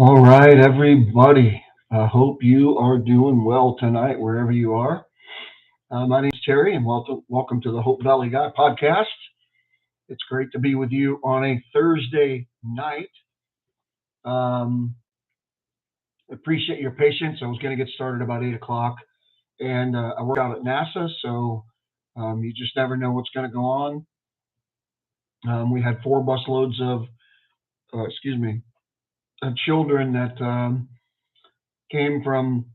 All right, everybody. I hope you are doing well tonight, wherever you are. My name's Terry, and welcome to the Hope Valley Guy podcast. It's great to be with you on a Thursday night. Um, Appreciate your patience. I was going to get started about 8 o'clock, and I work out at NASA, so you just never know what's going to go on. We had four busloads of children that came from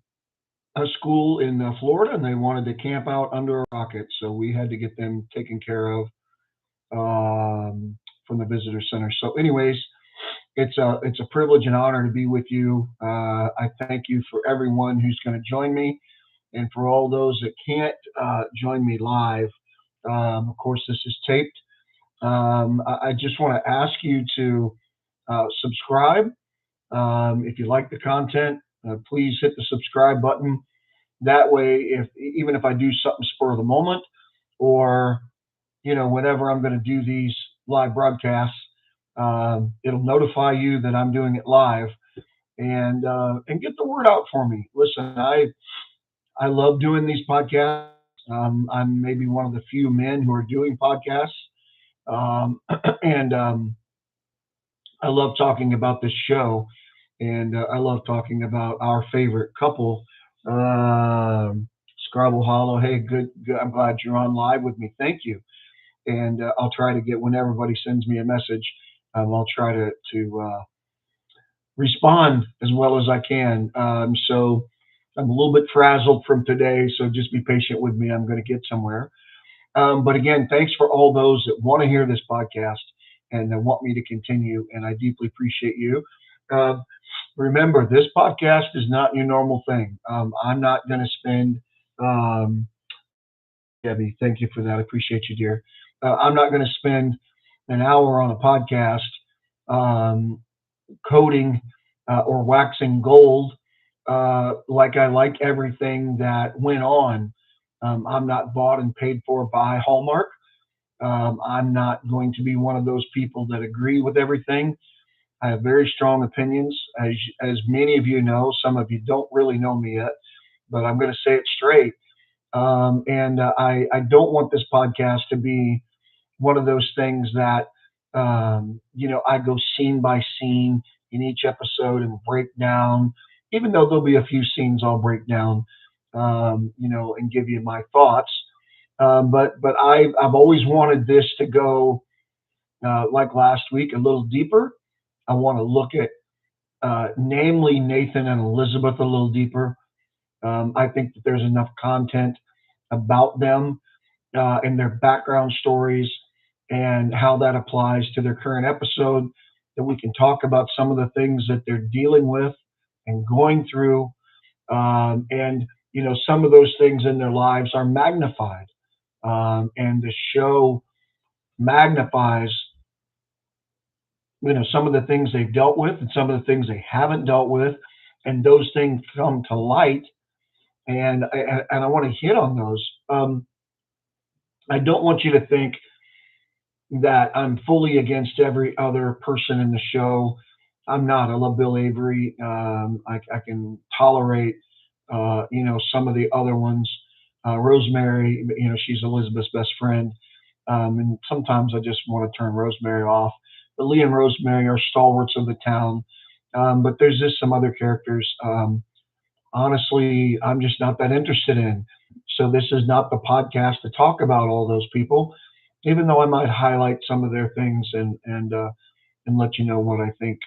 a school in Florida, and they wanted to camp out under a rocket, so we had to get them taken care of from the visitor center. So, anyways, it's a privilege and honor to be with you. I thank you for everyone who's going to join me, and for all those that can't join me live. Of course, this is taped. I just want to ask you to subscribe. If you like the content, please hit the subscribe button. That way, if even if I do something spur of the moment, or whenever I'm going to do these live broadcasts, it'll notify you that I'm doing it live, and get the word out for me. Listen, I love doing these podcasts. I'm maybe one of the few men who are doing podcasts, and I love talking about this show, and I love talking about our favorite couple, um Scrabble Hollow. Hey, good. I'm glad you're on live with me. Thank you. And I'll try to get when everybody sends me a message. I'll try to respond as well as I can. So I'm a little bit frazzled from today, so just be patient with me. I'm going to get somewhere. But again, thanks for all those that want to hear this podcast and that want me to continue, and I deeply appreciate you. Uh, Remember, this podcast is not your normal thing. I'm not going to spend, um, Debbie, thank you for that. I appreciate you, dear. I'm not going to spend an hour on a podcast um, coding or waxing gold like I like everything that went on. I'm not bought and paid for by Hallmark. I'm not going to be one of those people that agree with everything. I have very strong opinions, as many of you know. Some of you don't really know me yet, but I'm going to say it straight. And I don't want this podcast to be one of those things that I go scene by scene in each episode and break down. Even though there'll be a few scenes I'll break down, and give you my thoughts. But I've always wanted this to go like last week, a little deeper. I want to look at, namely, Nathan and Elizabeth a little deeper. I think that there's enough content about them and their background stories and how that applies to their current episode, that we can talk about some of the things that they're dealing with and going through. And some of those things in their lives are magnified. And the show magnifies some of the things they've dealt with and some of the things they haven't dealt with, and those things come to light, and I want to hit on those. I don't want you to think that I'm fully against every other person in the show. I'm not. I love Bill Avery. I can tolerate some of the other ones. Rosemary, she's Elizabeth's best friend, and sometimes I just want to turn Rosemary off. But Lee and Rosemary are stalwarts of the town. But there's just some other characters. Honestly, I'm just not that interested in. So this is not the podcast to talk about all those people, even though I might highlight some of their things and let you know what I think,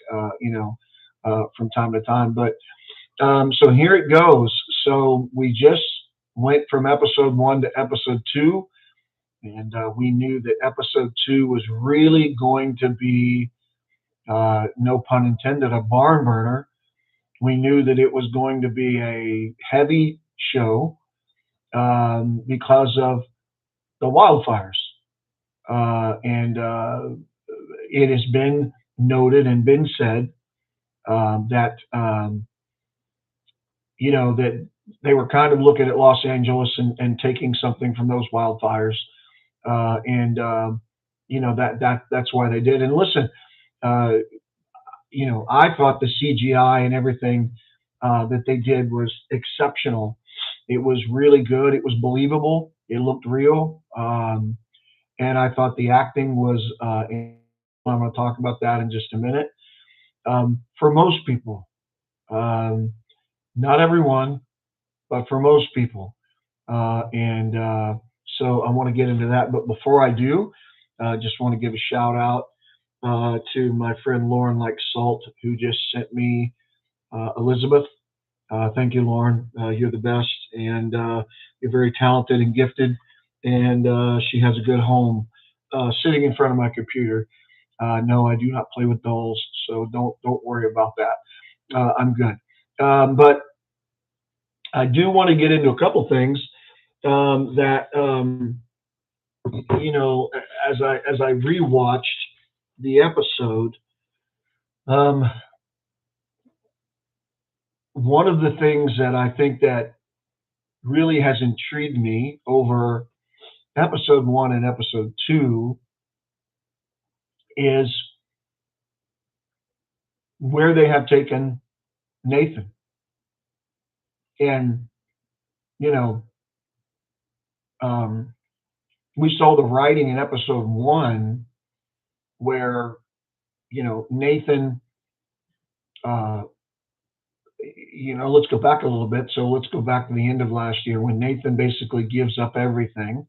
from time to time. But so here it goes. So we just went from episode 1 to episode 2, and we knew that episode 2 was really going to be, no pun intended, a barn burner. We knew that it was going to be a heavy show because of the wildfires. And it has been noted and been said that they were kind of looking at Los Angeles and taking something from those wildfires. And that's why they did. And listen, uh, I thought the CGI and everything that they did was exceptional. It was really good. It was believable. It looked real. And I thought the acting was, I'm going to talk about that in just a minute. For most people, um, not everyone, but for most people. And so I want to get into that. But before I do, just want to give a shout out to my friend Lauren Like Salt, who just sent me Elizabeth. Thank you, Lauren. You're the best, and you're very talented and gifted. And she has a good home sitting in front of my computer. No, I do not play with dolls, so don't worry about that. I'm good. But I do want to get into a couple things that you know as I rewatched the episode. Um, One of the things that I think that really has intrigued me over episode one and episode two is where they have taken Nathan. And, you know, um, we saw the writing in episode one where, Nathan, uh, let's go back a little bit. So let's go back to the end of last year when Nathan basically gives up everything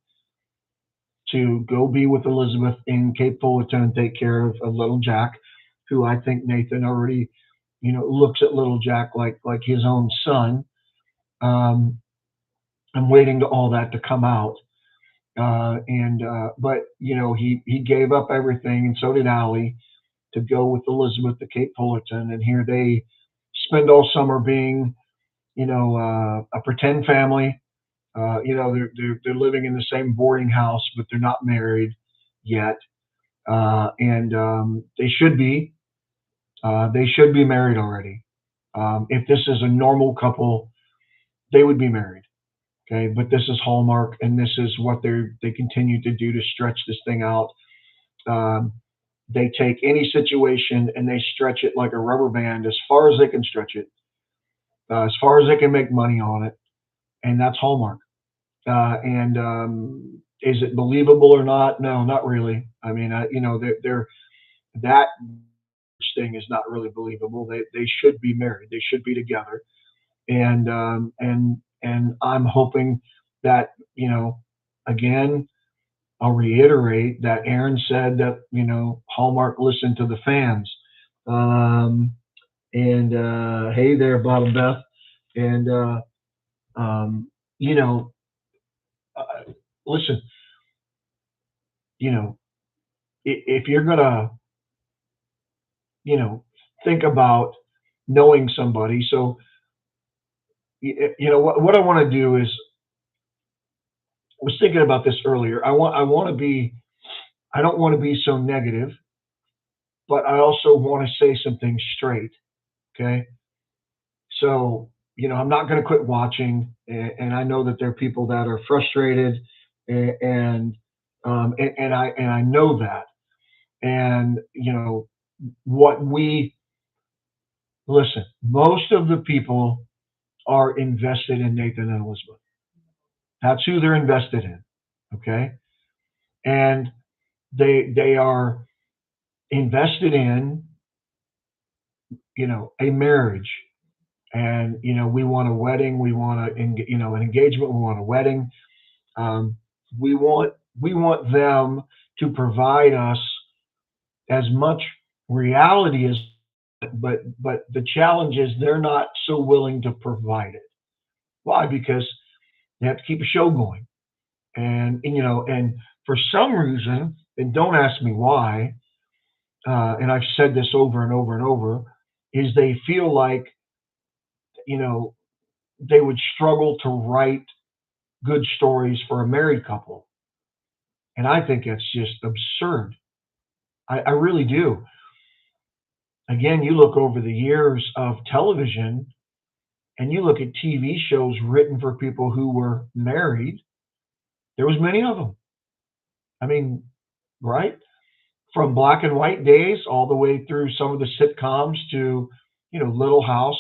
to go be with Elizabeth in Cape Fullerton and take care of little Jack, who I think Nathan already, looks at little Jack like his own son. Um, I'm waiting to all that to come out. And but he gave up everything, and so did Allie, to go with Elizabeth to Cape Fullerton, and here they spend all summer being, a pretend family. They're living in the same boarding house, but they're not married yet, and they should be. They should be married already. If this is a normal couple, they would be married. Okay, but this is Hallmark, and this is what they continue to do to stretch this thing out. Um, they take any situation and they stretch it like a rubber band as far as they can stretch it, as far as they can make money on it, and that's Hallmark. And is it believable or not? No, not really. I mean, they're that thing is not really believable. They should be married. They should be together. And I'm hoping that again, I'll reiterate that Aaron said that Hallmark listened to the fans. Um, and hey there, Bob and Beth. And um, you know, listen, you know, if you're gonna think about knowing somebody, so what I want to do is I was thinking about this earlier. I want to be I don't want to be so negative, but I also want to say some things straight. Okay, so I'm not going to quit watching, and I know that there are people that are frustrated, and and I know that, and what we listen. Most of the people are invested in Nathan and Elizabeth. That's who they're invested in. Okay, and they are invested in a marriage, and we want a wedding, we want an engagement, we want a wedding. um, we want them to provide us as much reality as, but the challenge is they're not so willing to provide it. Why? Because they have to keep a show going, and for some reason, and don't ask me why, and I've said this over and over and over, is they feel like you know they would struggle to write good stories for a married couple, and I think that's just absurd. I really do. Again, you look over the years of television, and you look at TV shows written for people who were married. There was many of them. I mean, right? from black and white days all the way through some of the sitcoms to, Little House,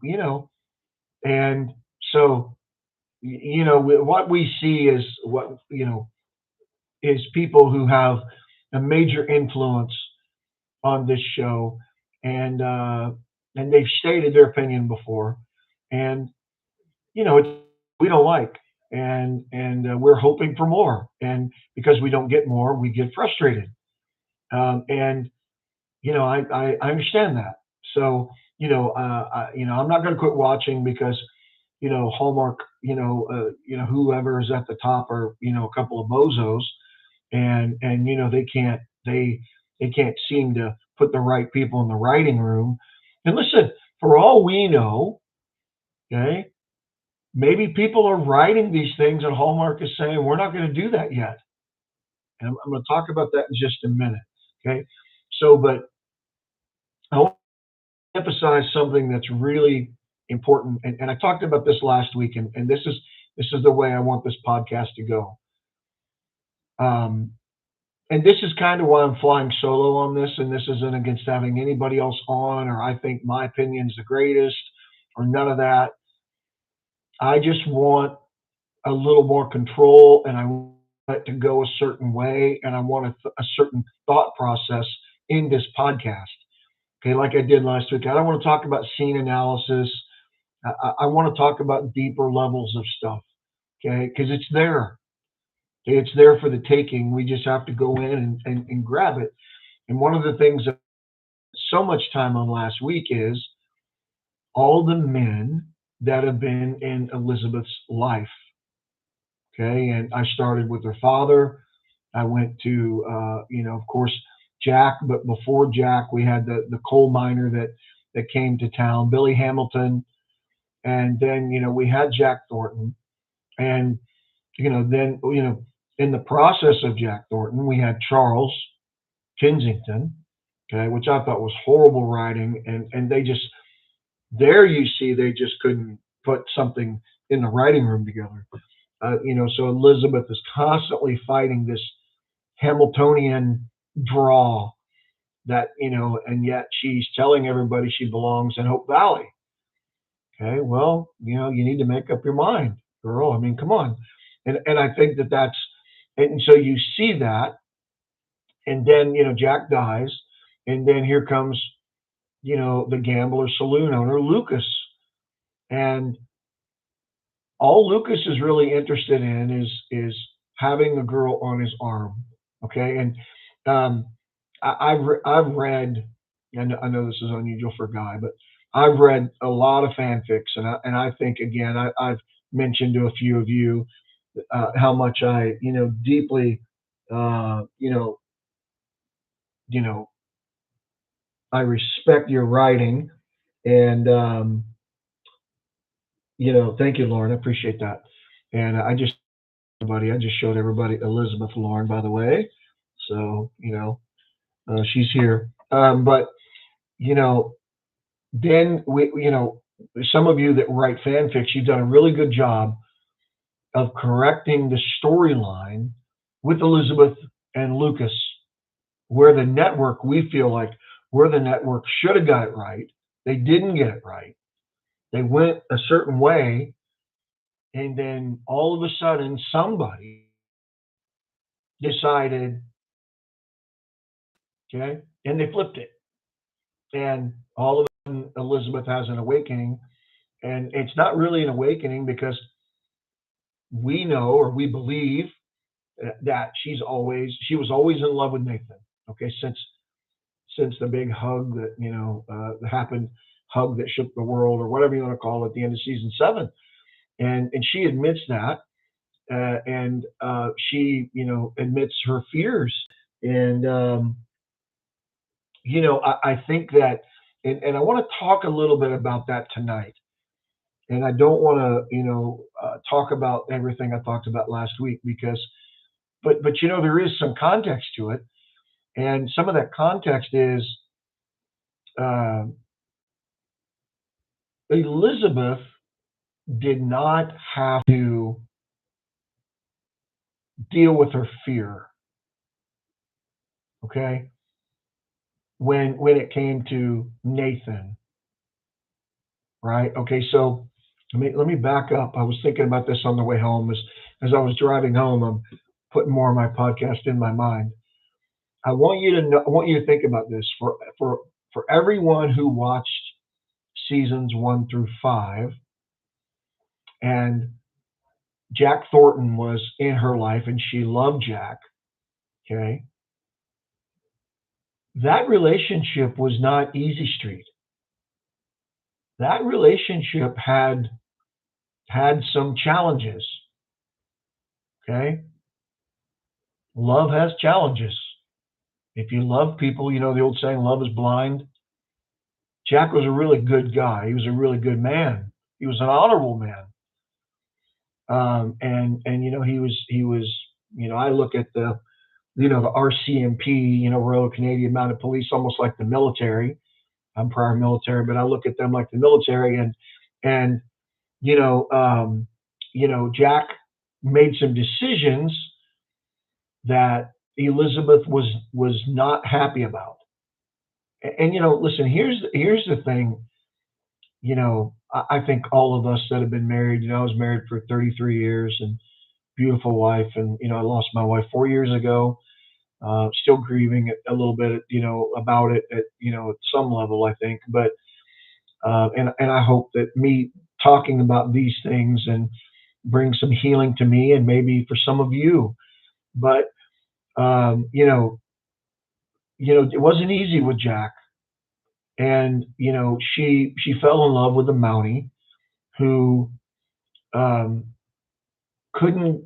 you know, and so, what we see is is people who have a major influence on this show, and they've stated their opinion before, and it's we don't like, and we're hoping for more, and because we don't get more, we get frustrated, and I understand that. So I'm not going to quit watching because Hallmark, whoever is at the top are a couple of bozos, and they can't seem to put the right people in the writing room. And listen, for all we know, okay, maybe people are writing these things and Hallmark is saying we're not going to do that yet. And I'm going to talk about that in just a minute. Okay, so but I want to emphasize something that's really important, and I talked about this last week, and this is the way I want this podcast to go. Um, and this is kind of why I'm flying solo on this, and this isn't against having anybody else on, or I think my opinion's the greatest, or none of that. I just want a little more control, and I want it to go a certain way, and I want a certain thought process in this podcast. Okay, like I did last week. I don't want to talk about scene analysis. I want to talk about deeper levels of stuff. Okay, because it's there. Okay, it's there for the taking. We just have to go in and grab it. And one of the things that so much time on last week is all the men that have been in Elizabeth's life. Okay, and I started with her father. I went to, of course, Jack, but before Jack, we had the coal miner that came to town, Billy Hamilton, and then we had Jack Thornton, and then in the process of Jack Thornton, we had Charles Kensington, okay, which I thought was horrible writing, and they just there you see they just couldn't put something in the writing room together. So Elizabeth is constantly fighting this Hamiltonian draw that, and yet she's telling everybody she belongs in Hope Valley. Okay, well, you need to make up your mind, girl. I mean, come on. And I think that's, and so you see that, and then, Jack dies, and then here comes, the gambler saloon owner, Lucas. And all Lucas is really interested in is having a girl on his arm. Okay, and um, I've read. I know this is unusual for a guy, but I've read a lot of fanfics, and I think again I've mentioned to a few of you how much I deeply you know you know I respect your writing, and thank you, Lauren. I appreciate that. And I just showed everybody Elizabeth Lauren, by the way. So, she's here. But, you know, then some of you that write fanfics, you've done a really good job of correcting the storyline with Elizabeth and Lucas, where the network, we feel like, where the network should have got it right. They didn't get it right. They went a certain way, and then all of a sudden, somebody decided, okay, and they flipped it. And all of a sudden, Elizabeth has an awakening. And it's not really an awakening because we know or we believe that she was always in love with Nathan. Okay, since the big hug that happened, hug that shook the world, or whatever you want to call it, at the end of season 7, and she admits that, and she admits her fears, and I think that, and I want to talk a little bit about that tonight. And I don't want to, talk about everything I talked about last week because, but there is some context to it, and some of that context is uh, Elizabeth did not have to deal with her fear. Okay, when it came to Nathan, right? Okay, so let me back up. I was thinking about this on the way home as I was driving home. I'm putting more of my podcast in my mind. I want you to know. I want you to think about this for everyone who watched seasons 1 through 5, and Jack Thornton was in her life, and she loved Jack. Okay, that relationship was not easy street. That relationship had some challenges. Okay, love has challenges. If you love people, you know the old saying, "Love is blind." Jack was a really good guy. He was a really good man. He was an honorable man. And he was I look at the RCMP, Royal Canadian Mounted Police, almost like the military. I'm prior military, but I look at them like the military, and you know um, Jack made some decisions that Elizabeth was not happy about. And listen, here's the thing. I think all of us that have been married, I was married for 33 years and beautiful wife, and I lost my wife 4 years ago. Still grieving a little bit, about it at some level, I think. But and I hope that me talking about these things and bring some healing to me and maybe for some of you. But um, you know, it wasn't easy with Jack, and she fell in love with a Mountie who um, couldn't.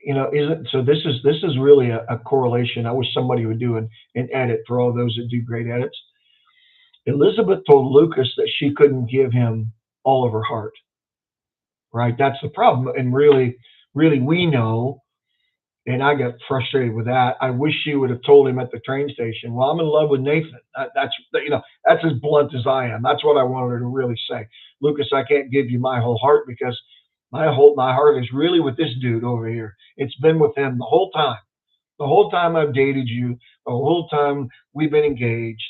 Isn't so. This is really a correlation. I wish somebody would do an edit for all those that do great edits. Elizabeth told Lucas that she couldn't give him all of her heart, right? That's the problem. And really, really, we know, and I got frustrated with that. I wish she would have told him at the train station, "Well, I'm in love with Nathan." That's as blunt as I am. That's what I wanted her to really say. Lucas, I can't give you my whole heart because my heart is really with this dude over here. It's been with him the whole time. The whole time I've dated you, the whole time we've been engaged,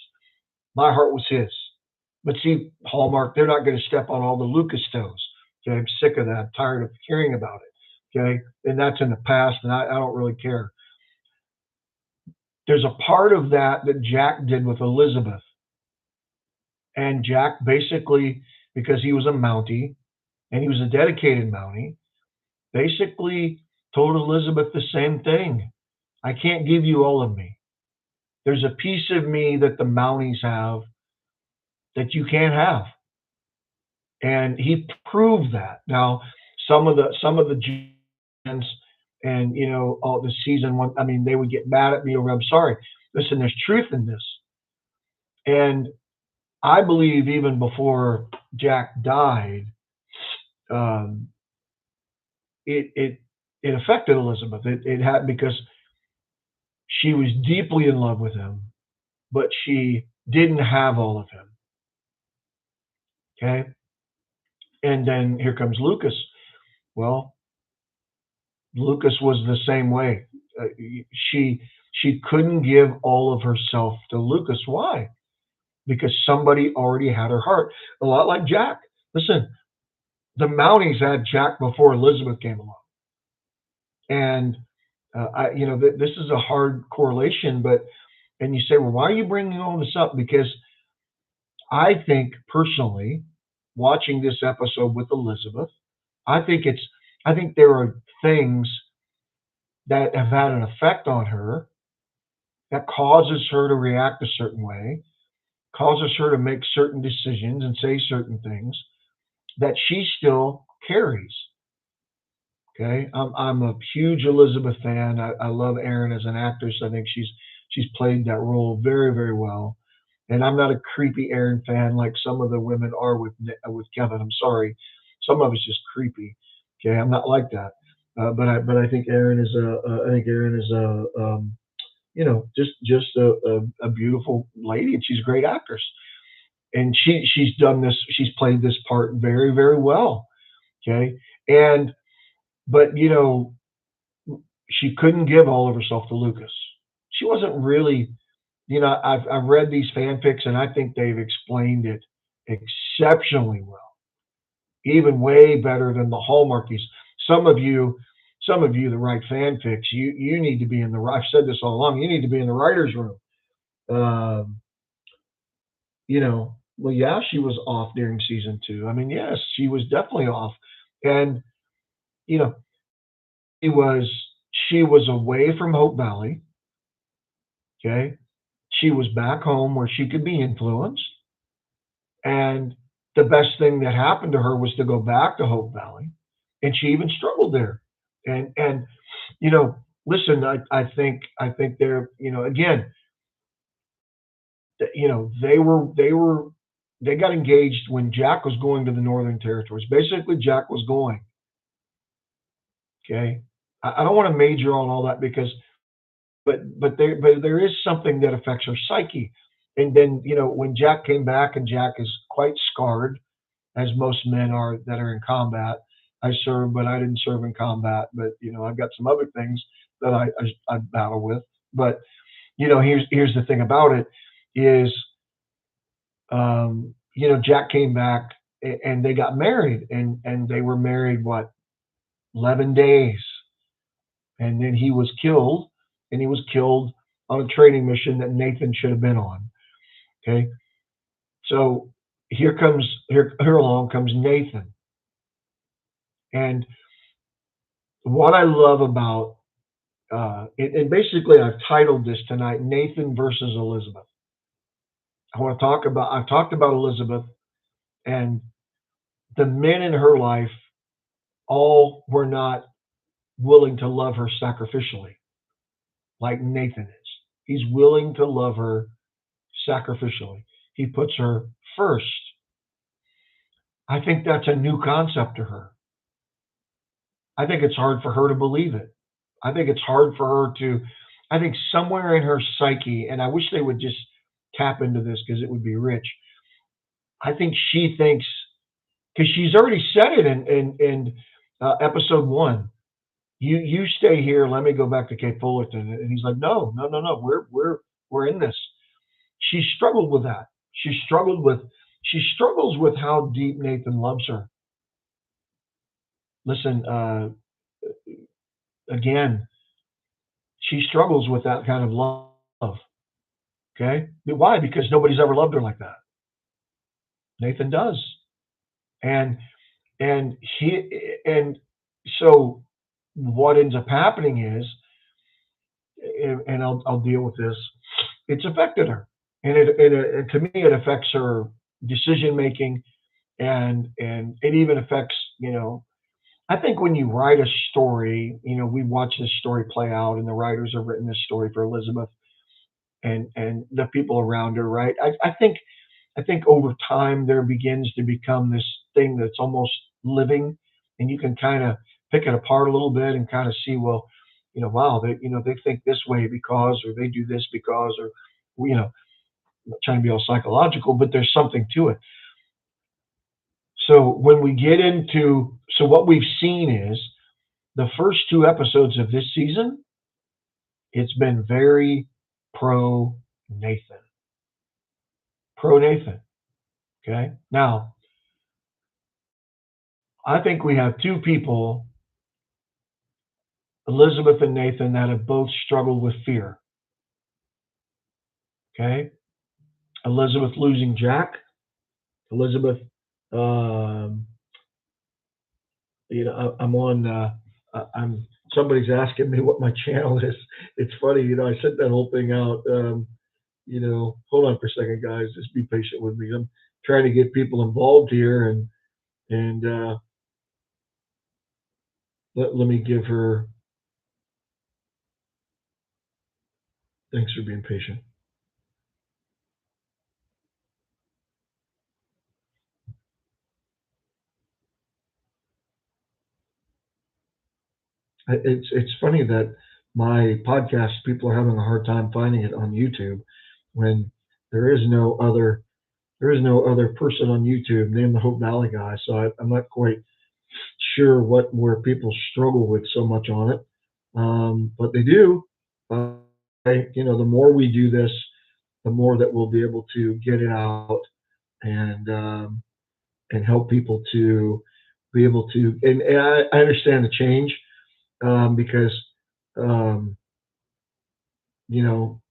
my heart was his. But see, Hallmark, they're not going to step on all the Lucas toes. Okay, I'm sick of that. I'm tired of hearing about it. Okay, and that's in the past, and I don't really care. There's a part of that Jack did with Elizabeth, and Jack basically, because he was a Mountie and he was a dedicated Mountie, basically told Elizabeth the same thing. I can't give you all of me. There's a piece of me that the Mounties have that you can't have, and he proved that. Now, some of the Gens and all the season one, I mean, they would get mad at me over. I'm sorry. Listen, there's truth in this, and I believe even before Jack died, um, it affected Elizabeth. It had because she was deeply in love with him, but she didn't have all of him. Okay, and then here comes Lucas. Well, Lucas was the same way. Uh, she she couldn't give all of herself to Lucas. Why? Because somebody already had her heart. A lot like Jack. Listen, the Mounties had Jack before Elizabeth came along, and this is a hard correlation. But and you say, well, why are you bringing all this up? Because I think personally, watching this episode with Elizabeth, I think it's I think there are things that have had an effect on her that causes her to react a certain way, causes her to make certain decisions and say certain things that she still carries. Okay, I'm a huge Elizabeth fan. I love Erin as an actress. I think she's played that role very very well. And I'm not a creepy Erin fan like some of the women are with Kevin. I'm sorry, some of it's just creepy. Okay, I'm not like that. But I think Erin is just a beautiful lady, and she's a great actress. And she's done this. She's played this part very very well. Okay, and but she couldn't give all of herself to Lucas. She wasn't really. I've read these fanfics, and I think they've explained it exceptionally well, even way better than the Hallmarkies. Some of you, some of you that write fanfics, you need to be in the. I've said this all along. You need to be in the writers' room. Um, well, yeah, she was off during season two. I mean, yes, she was definitely off, and you know, she was she was away from Hope Valley. Okay, she was back home where she could be influenced, and the best thing that happened to her was to go back to Hope Valley, and she even struggled there. And you know, listen, I think they're again, they got engaged when Jack was going to the Northern Territories. Basically, Jack was going. Okay, I don't want to major on all that because, but there is something that affects her psyche. And then when Jack came back, and Jack is quite scarred, as most men are that are in combat. I served, but I didn't serve in combat. But I've got some other things that I battle with. But here's the thing about it is, Jack came back, and they got married, and they were married what 11 days, and then he was killed, and he was killed on a trading mission that Nathan should have been on. Okay, so here along comes Nathan, and what I love about and basically I've titled this tonight Nathan versus Elizabeth. I've talked about Elizabeth, and the men in her life all were not willing to love her sacrificially like Nathan is. He's willing to love her sacrificially. He puts her first. I think that's a new concept to her. I think it's hard for her to believe it. I think it's hard for her to, I think somewhere in her psyche, and I wish they would just tap into this because it would be rich. I think she thinks, because she's already said it in episode one. You stay here. Let me go back to Cape Fullerton, and he's like, no, no, no, no. We're in this. She struggled with that. She struggles with how deep Nathan loves her. Listen, again, she struggles with that kind of love. Okay, why? Because nobody's ever loved her like that. Nathan does, and and so what ends up happening is, and I'll deal with this. It's affected her, and to me it affects her decision making, and it even affects I think when you write a story, we watch this story play out, and the writers have written this story for Elizabeth and the people around her, right? I think over time there begins to become this thing that's almost living, and you can kind of pick it apart a little bit and kind of see, well, wow, they think this way because, or they do this because, or I'm not trying to be all psychological, but there's something to it. So when we get into, so what we've seen is the first two episodes of this season, it's been very pro Nathan. Pro Nathan. Okay. Now, I think we have two people, Elizabeth and Nathan, that have both struggled with fear. Okay. Elizabeth losing Jack. Elizabeth, um, I'm on, somebody's asking me what my channel is. It's funny, I sent that whole thing out. Hold on for a second, guys. Just be patient with me. I'm trying to get people involved here, and let me give her. Thanks for being patient. It's funny that my podcast people are having a hard time finding it on YouTube when there is no other person on YouTube named the Hope Valley guy. So I'm not quite sure where people struggle with so much on it, but they do. The more we do this, the more that we'll be able to get it out and and help people to be able to. And I understand the change because um, you know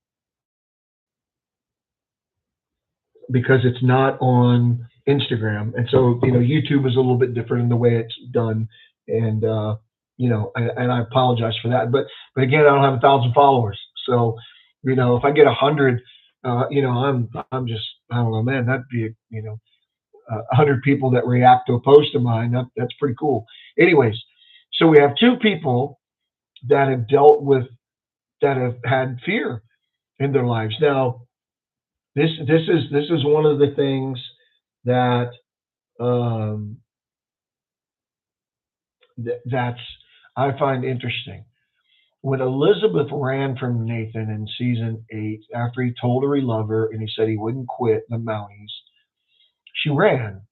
because it's not on Instagram, and so YouTube is a little bit different in the way it's done, and and I apologize for that. But again, I don't have 1,000 followers, so if I get 100, I'm just I don't know, man. That'd be 100 people that react to a post of mine. That's pretty cool. Anyways, so we have two people that have dealt with that have had fear in their lives. Now, this is one of the things that um, that's I find interesting. When Elizabeth ran from Nathan in season 8 after he told her he loved her and he said he wouldn't quit the Mounties, she ran.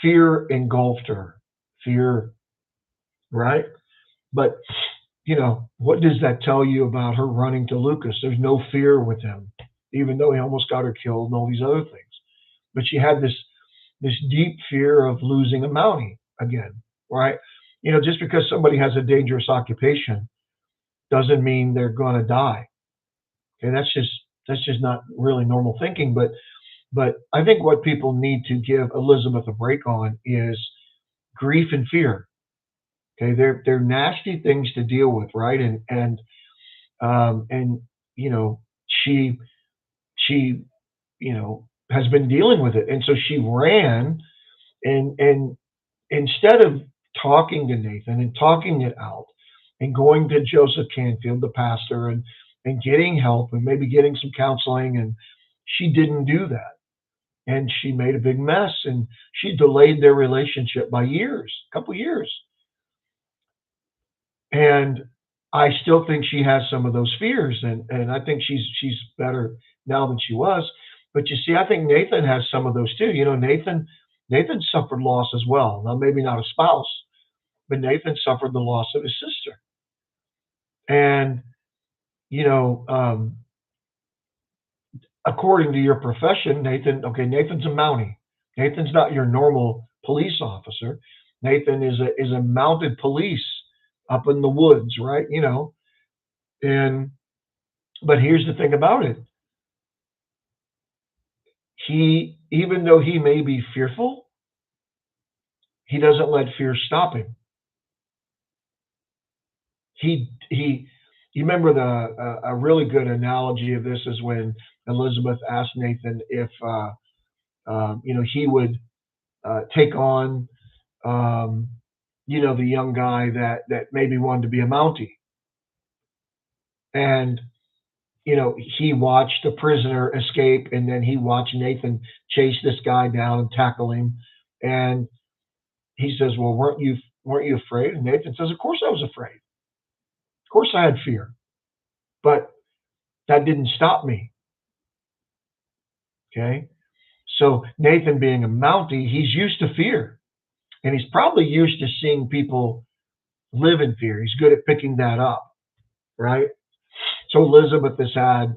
Fear engulfed her. Fear, right? But what does that tell you about her running to Lucas? There's no fear with him, even though he almost got her killed and all these other things. But she had this deep fear of losing a Mountie again, right? Just because somebody has a dangerous occupation doesn't mean they're going to die. Okay, that's just not really normal thinking. But I think what people need to give Elizabeth a break on is grief and fear. Okay, they're nasty things to deal with, right? And you know she she has been dealing with it, and so she ran and instead of talking to Nathan and talking it out and going to Joseph Canfield, the pastor, and getting help and maybe getting some counseling, and she didn't do that. And she made a big mess and she delayed their relationship by years, a couple years. And I still think she has some of those fears, and I think she's better now than she was. But you see, I think Nathan has some of those too. Nathan suffered loss as well. Now maybe not a spouse, but Nathan suffered the loss of his sister. And you know, um, according to your profession, Nathan's a Mountie. Nathan's not your normal police officer. Nathan is a mounted police up in the woods, right? And but here's the thing about it. He, even though he may be fearful, he doesn't let fear stop him. He you remember a really good analogy of this is when Elizabeth asked Nathan if he would take on um, the young guy that maybe wanted to be a Mountie, and he watched the prisoner escape, and then he watched Nathan chase this guy down and tackle him, and he says, "Well, weren't you afraid?" And Nathan says, "Of course I was afraid. Of course I had fear, but that didn't stop me." Okay, so Nathan being a Mountie, he's used to fear, and he's probably used to seeing people live in fear. He's good at picking that up, right? So Elizabeth has had,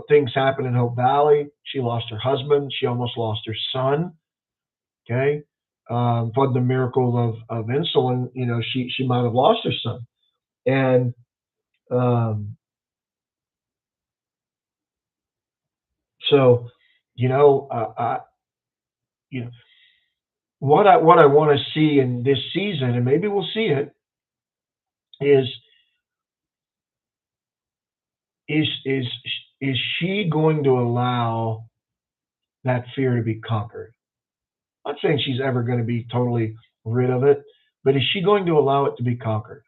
things happen in Hope Valley. She lost her husband. She almost lost her son. Okay. For the miracle of insulin, she might have lost her son. And um, so, I, you know, what I want to see in this season, and maybe we'll see it, is is is is she going to allow that fear to be conquered? I'm not saying she's ever going to be totally rid of it, but is she going to allow it to be conquered?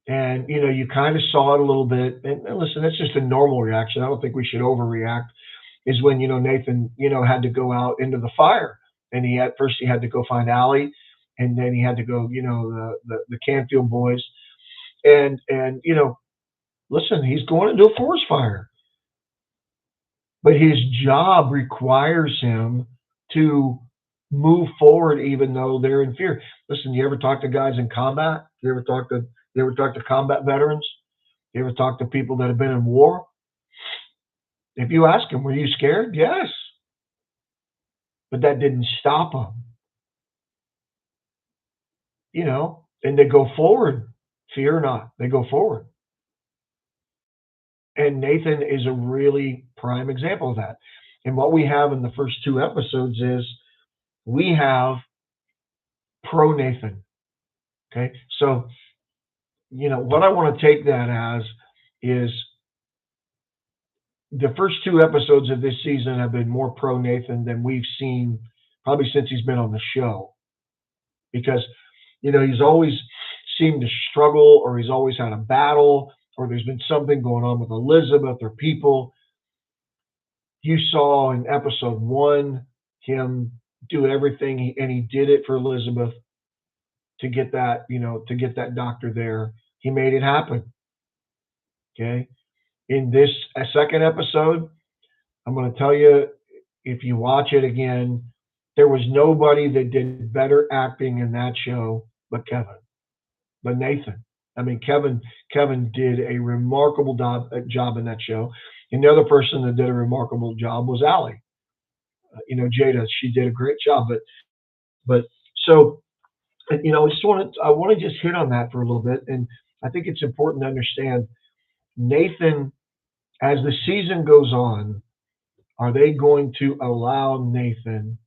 And you kind of saw it a little bit. And listen, that's just a normal reaction. I don't think we should overreact. Is when Nathan had to go out into the fire, and he had to go find Allie, and then he had to go the Canfield boys, and listen, he's going into a forest fire, but his job requires him to move forward even though they're in fear. Listen, you ever talk to guys in combat? You ever talk to combat veterans? You ever talk to people that have been in war? If you ask them, were you scared? Yes. But that didn't stop them, and they go forward. Fear not, they go forward. And Nathan is a really prime example of that. And what we have in the first two episodes is we have pro Nathan. Okay. So, what I want to take that as is the first two episodes of this season have been more pro Nathan than we've seen probably since he's been on the show. Because, he's always seemed to struggle, or he's always had a battle, or there's been something going on with Elizabeth or people. You saw in episode one him do everything, and he did it for Elizabeth to get that, to get that doctor there. He made it happen. Okay. In this second episode, I'm going to tell you, if you watch it again, there was nobody that did better acting in that show but Nathan. I mean, Kevin did a remarkable job in that show. And the other person that did a remarkable job was Allie. Jada, she did a great job. But so, I want to just hit on that for a little bit. And I think it's important to understand Nathan, as the season goes on, are they going to allow Nathan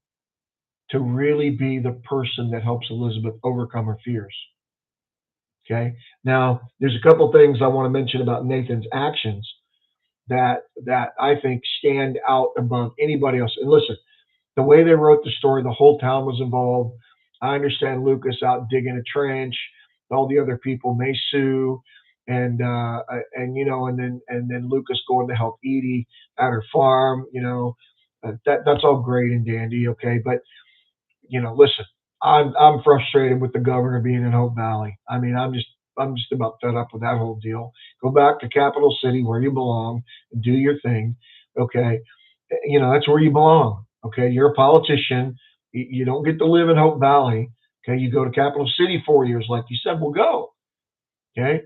to really be the person that helps Elizabeth overcome her fears? Okay. Now, there's a couple things I want to mention about Nathan's actions that I think stand out above anybody else. And listen, the way they wrote the story, the whole town was involved. I understand Lucas out digging a trench, all the other people, Sue, and then Lucas going to help Edie at her farm. That's all great and dandy, okay. But listen, I'm frustrated with the governor being in Hope Valley. I mean, I'm just about fed up with that whole deal. Go back to Capital City where you belong and do your thing, okay. That's where you belong. Okay, you're a politician. You don't get to live in Hope Valley. Okay, you go to Capital City 4 years, like you said. Well, go. Okay,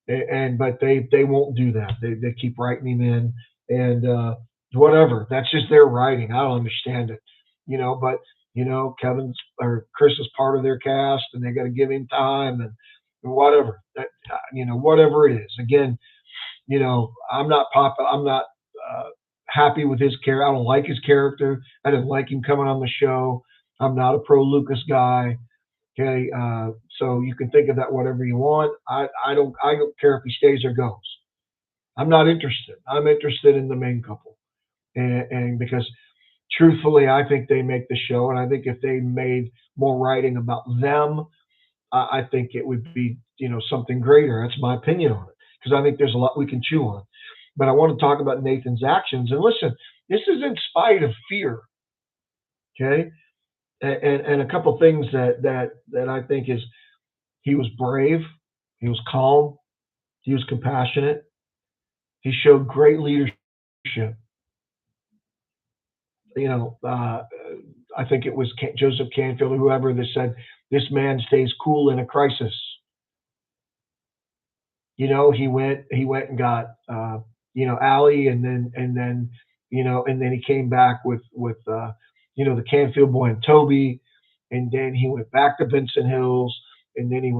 but they won't do that. They keep writing him in, and whatever. That's just their writing. I don't understand it. But Kevin's or Chris is part of their cast, and they got to give him time and whatever. Whatever it is. Again, I'm not happy with his character. I don't like his character. I didn't like him coming on the show. I'm not a pro Lucas guy. Okay, so you can think of that whatever you want. I don't care if he stays or goes. I'm not interested. I'm interested in the main couple, and because truthfully, I think they make the show, and I think if they made more writing about them, I think it would be something greater. That's my opinion on it, because I think there's a lot we can chew on. But I want to talk about Nathan's actions. And listen, this is in spite of fear. Okay. And a couple things that I think is he was brave, he was calm, he was compassionate, he showed great leadership. I think it was Joseph Canfield or whoever that said, "This man stays cool in a crisis." He went and got Allie, and then he came back with the Canfield boy and Toby, and then he went back to Benson Hills, and then he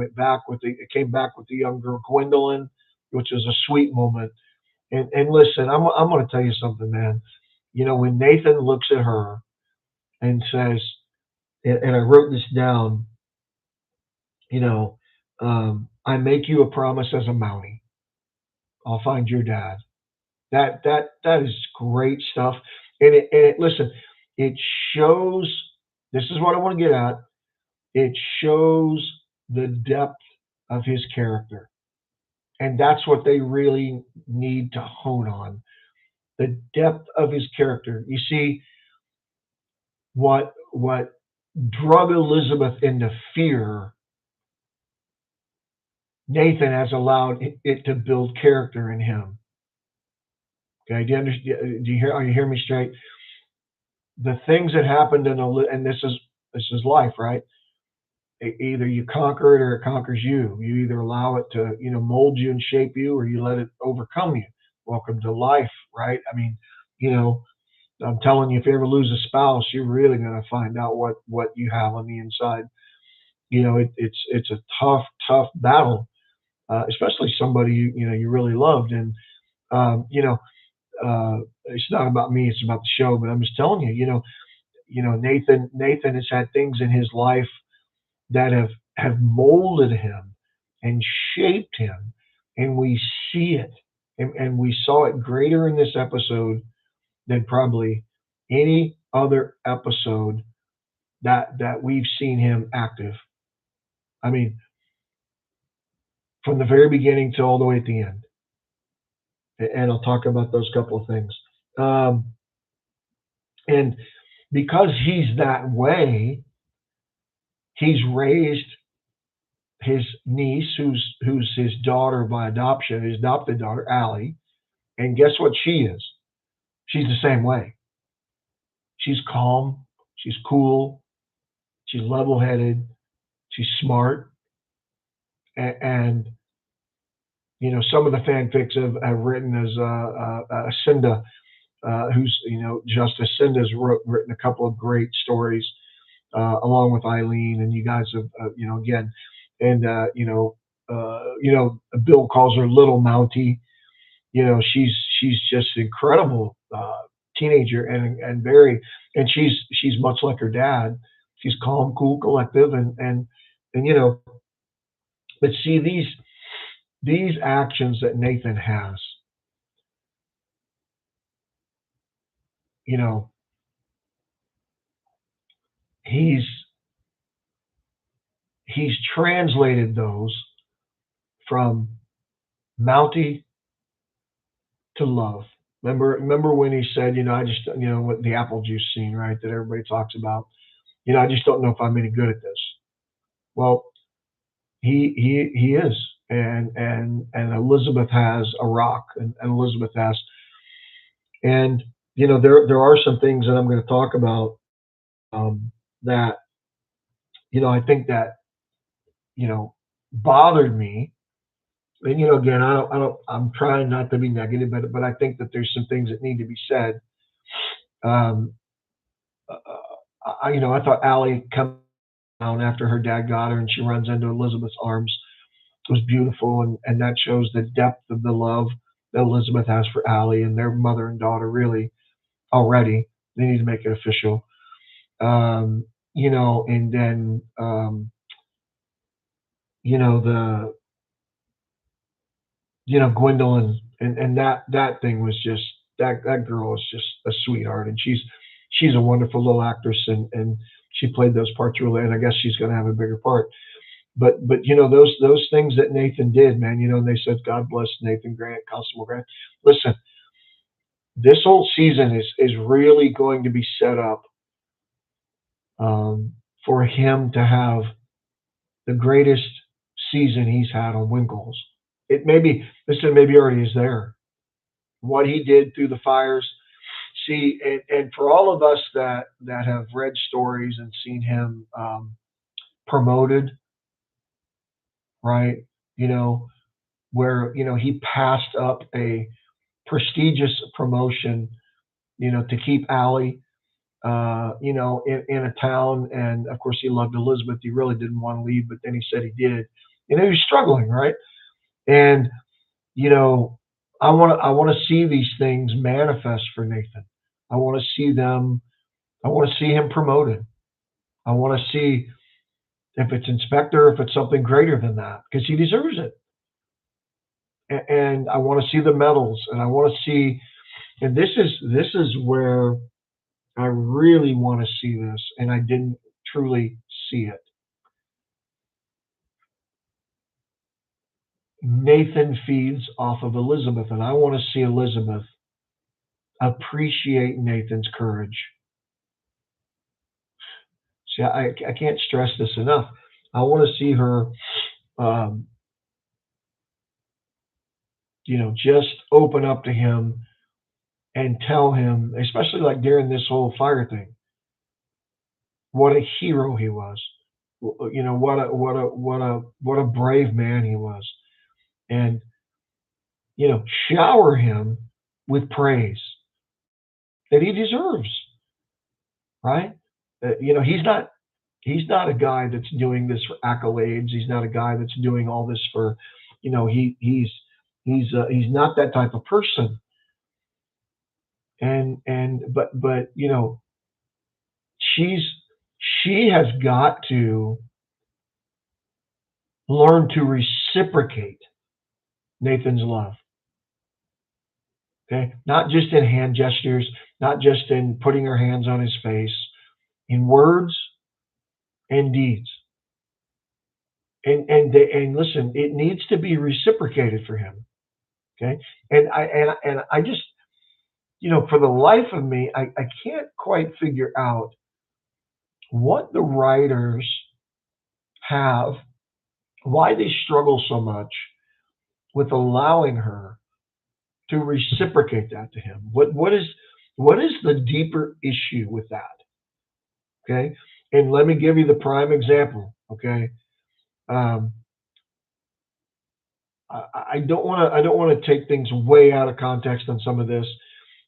came back with the young girl Gwendolyn, which was a sweet moment. And listen, I'm going to tell you something, man. When Nathan looks at her and says, and I wrote this down, I make you a promise as a Mountie. I'll find your dad. That is great stuff. Listen, it shows. This is what I want to get at. It shows the depth of his character, and that's what they really need to hone on. The depth of his character. You see, what drug Elizabeth into fear, Nathan has allowed it to build character in him. Okay, do you understand? Are you hearing me straight? The things that happened and this is life, right? either you conquer it or it conquers you. You either allow it to, mold you and shape you, or you let it overcome you. Welcome to life, right? I mean, you know, I'm telling you, if you ever lose a spouse, you're really going to find out what you have on the inside. It's a tough battle, especially somebody you really loved. And um, you know, it's not about me; it's about the show. But I'm just telling you, Nathan has had things in his life that have molded him and shaped him, and we see it, and we saw it greater in this episode than probably any other episode that we've seen him active. I mean, from the very beginning to all the way at the end. And I'll talk about those couple of things. Um, and because he's that way, he's raised his niece, who's his daughter by adoption, his adopted daughter, Allie. And guess what she is? She's the same way. She's calm, she's cool, she's level-headed, she's smart, and some of the fanfics have written as Cinda, who's Justice Cinda's written a couple of great stories along with Eileen, and you guys have again, and Bill calls her Little Mountie. She's just incredible teenager and very, and she's much like her dad. She's calm, cool, collective, and but see these actions that Nathan has, you know, he's he's translated those from Mountie to love. Remember when he said, I just, what the apple juice scene, right, that everybody talks about. I just don't know if I'm any good at this. Well, he is, and Elizabeth has a rock, and Elizabeth has, and there are some things that I'm going to talk about that I think that bothered me. And again, I'm trying not to be negative, but I think that there's some things that need to be said. Um, I thought Allie come down after her dad got her, and she runs into Elizabeth's arms. It was beautiful, and that shows the depth of the love that Elizabeth has for Allie, and their mother and daughter really already. They need to make it official. And then the Gwendolyn, and that thing was just, that girl is just a sweetheart, and she's a wonderful little actress, and she played those parts really, and I guess she's going to have a bigger part. But those things that Nathan did, man, and they said God bless Nathan Grant, Constable Grant. Listen, this whole season is really going to be set up for him to have the greatest season he's had on Winkles. It maybe already is there. What he did through the fires. See, and for all of us that have read stories and seen him promoted, right? Where he passed up a prestigious promotion, to keep Allie, in a town, and of course he loved Elizabeth. He really didn't want to leave, but then he said he did. He was struggling, right? And I want to see these things manifest for Nathan. I want to see them. I want to see him promoted. I want to see if it's inspector, if it's something greater than that, because he deserves it. And I want to see the medals, and I want to see. And this is where I really want to see this, and I didn't truly see it. Nathan feeds off of Elizabeth, and I want to see Elizabeth appreciate Nathan's courage. See, I can't stress this enough. I want to see her, um, just open up to him and tell him, especially like during this whole fire thing, what a hero he was. what a brave man he was, and shower him with praise that he deserves, right? He's not a guy that's doing this for accolades. He's not a guy that's doing all this for, he's not that type of person. But she's she has got to learn to reciprocate Nathan's love. Okay, not just in hand gestures, not just in putting her hands on his face, in words and deeds. And listen, it needs to be reciprocated for him. Okay, and I just for the life of me, I can't quite figure out what the writers have, why they struggle so much with allowing her to reciprocate that to him. What is the deeper issue with that? Okay, and let me give you the prime example. Okay, um, I don't want to take things way out of context on some of this,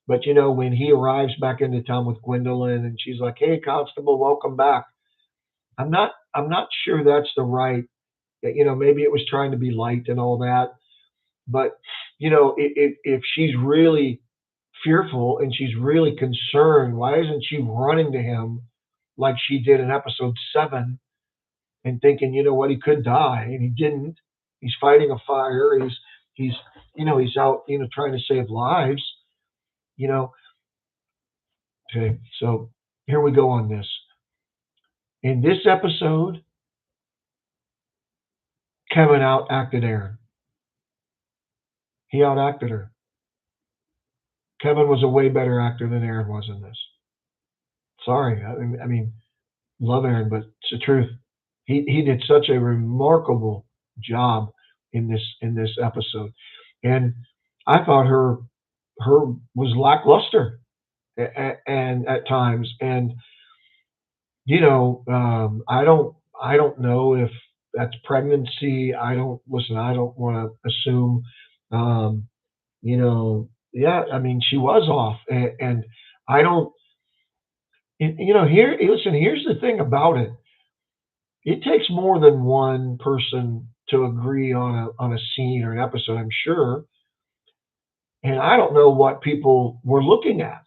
but when he arrives back into town with Gwendolyn and she's like, "Hey, Constable, welcome back." I'm not sure that's the right. Maybe it was trying to be light and all that, but if she's really fearful and she's really concerned, why isn't she running to him like she did in episode 7 and thinking, what, he could die and he didn't. He's fighting a fire. He's out, trying to save lives. You know. Okay, so here we go on this. In this episode, Kevin outacted Aaron. He outacted her. Kevin was a way better actor than Aaron was in this. Sorry, I mean, love Aaron, but it's the truth. He did such a remarkable job in this episode, and I thought her was lackluster and at times, and I don't know if that's pregnancy. I don't want to assume. Um, yeah, I mean, she was off, and I don't. Here, listen. Here's the thing about it. It takes more than one person to agree on a scene or an episode, I'm sure. And I don't know what people were looking at.